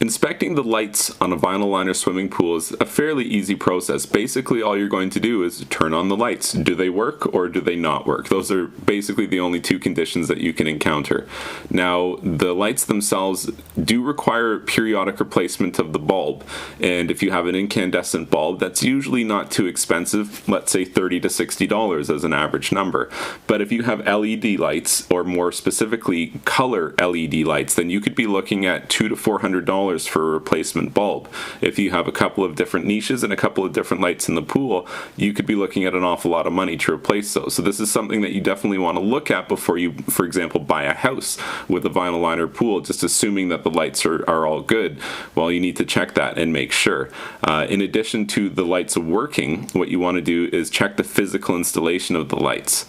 Inspecting the lights on a vinyl liner swimming pool is a fairly easy process. Basically, all you're going to do is turn on the lights. Do they work or do they not work? Those are basically the only two conditions that you can encounter. Now, the lights themselves do require periodic replacement of the bulb, and if you have an incandescent bulb, that's usually not too expensive, let's say $30 to $60 as an average number. But if you have LED lights, or more specifically color LED lights, then you could be looking at $200 to $400 for a replacement bulb. If you have a couple of different niches and a couple of different lights in the pool, you could be looking at an awful lot of money to replace those. So this is something that you definitely want to look at before you, for example, buy a house with a vinyl liner pool, just assuming that the lights are all good. Well, you need to check that and make sure. In addition to the lights working, what you want to do is check the physical installation of the lights.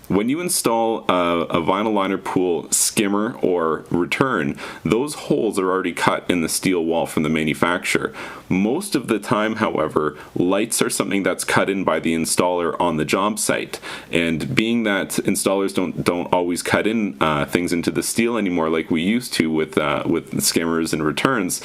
When you install a vinyl liner pool skimmer or return, those holes are already cut in the steel wall from the manufacturer. Most of the time, however, lights are something that's cut in by the installer on the job site. And being that installers don't always cut in things into the steel anymore like we used to with skimmers and returns,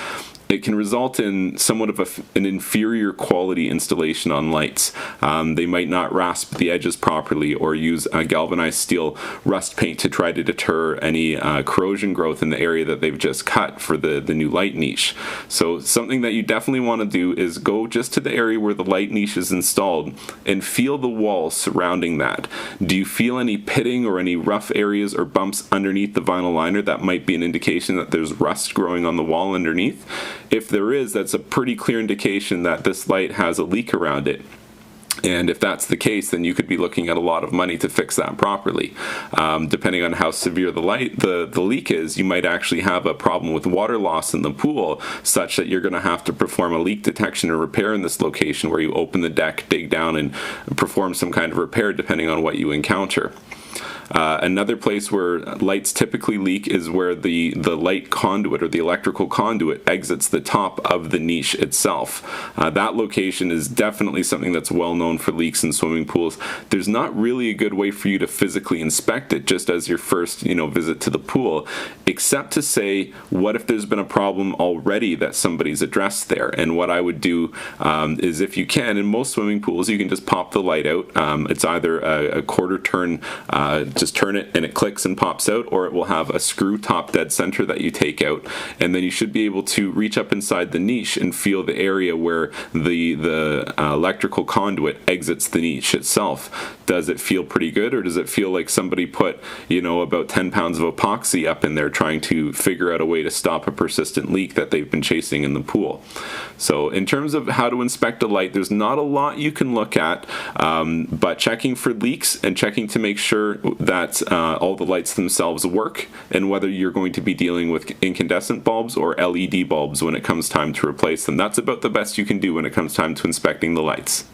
it can result in somewhat of an inferior quality installation on lights. They might not rasp the edges properly or use galvanized steel rust paint to try to deter any corrosion growth in the area that they've just cut for the new light niche. So something that you definitely want to do is go just to the area where the light niche is installed and feel the walls surrounding that. Do you feel any pitting or any rough areas or bumps underneath the vinyl liner? That might be an indication that there's rust growing on the wall underneath. If there is, that's a pretty clear indication that this light has a leak around it. And if that's the case, then you could be looking at a lot of money to fix that properly. Depending on how severe the leak is, you might actually have a problem with water loss in the pool, such that you're going to have to perform a leak detection or repair in this location, where you open the deck, dig down, and perform some kind of repair depending on what you encounter. Another place where lights typically leak is where the light conduit or the electrical conduit exits the top of the niche itself. That location is definitely something that's well known for leaks in swimming pools. There's not really a good way for you to physically inspect it just as your first visit to the pool, except to say, what if there's been a problem already that somebody's addressed there? And what I would do is, if you can, in most swimming pools, you can just pop the light out. It's either a quarter turn, just turn it and it clicks and pops out, or it will have a screw top dead center that you take out, and then you should be able to reach up inside the niche and feel the area where the electrical conduit exits the niche itself. Does it feel pretty good, or does it feel like somebody put about 10 pounds of epoxy up in there trying to figure out a way to stop a persistent leak that they've been chasing in the pool? So in terms of how to inspect a light, there's not a lot you can look at, but checking for leaks and checking to make sure that all the lights themselves work, and whether you're going to be dealing with incandescent bulbs or LED bulbs when it comes time to replace them. That's about the best you can do when it comes time to inspecting the lights.